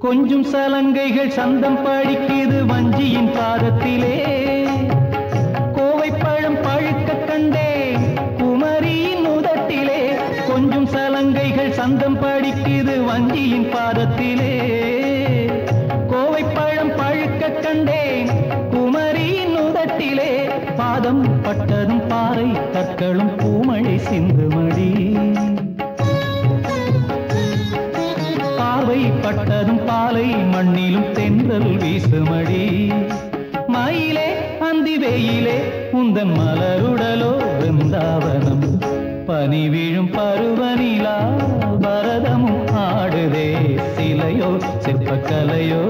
கொஞ்சம் சலங்கைகள் சந்தம் படிக்குது வஞ்சியின் பாதத்திலே கோவை பழம் பழுக்க கண்டே குமரியின் உதட்டிலே கொஞ்சம் சலங்கைகள் சந்தம் படிக்குது வஞ்சியின் பாதத்திலே கோவை பழம் பழுக்க கண்டேன் குமரியின் உதட்டிலே பாதம் பட்டதும் பாறை கற்களும் பூமழை சிந்துமடி பட்டதும் பாலை மண்ணிலும் தென்றல் வீசுமடி மயிலே அந்தி வெயிலே உந்தன் மலருடலோ விருந்தாவனம் பனி விழும் பருவநிலா பரதமும் ஆடுதே சிலையோ சிற்பக்கலையோ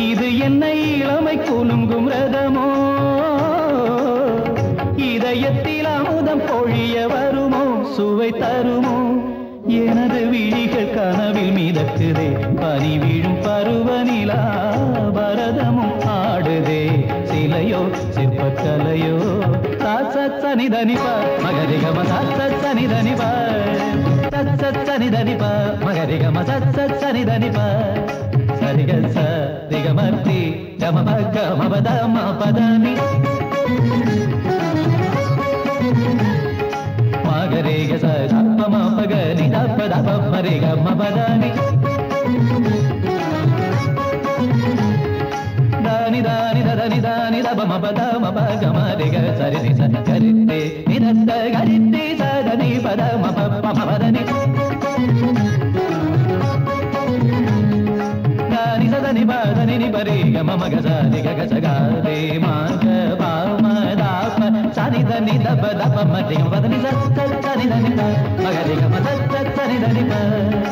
இது என்னை இளமை குலுங்கும் ரதமோ இதயத்தில் அமுதம் பொழிய வருமோ சுவை தருமோ எனது விழிகள் கனவில் மிதக்குதே பனி விழும் பருவநிலா பரதமும் ஆடுதே சிலையோ சிற்பக்கலையோ சத் சனி தனிப மகரிகம சத் சனி தனிப சத் சனி தனிப மகரிகம சத் சனி தனிப சரிக சரிகமர்த்தி கம கமபதம பதனி மகரேக சம பகனி தப்ப தப்ப மரேக மபதானி தானி தானி ததனி தானி தப மபத மபக மரேக சரிதி சரி கரித்தே நிரந்த கரித்தே சதனி பத மப மபதனி தானி దని ప దని ని పరి గ మ గ స ని గ గ స గ రే మ గ ప మ ద ప స ని ద ని ద ప ద ప మ రి గ ప ద ని స స స ని ద ని ప మ గ రి గ మ స స స ని ద ని ప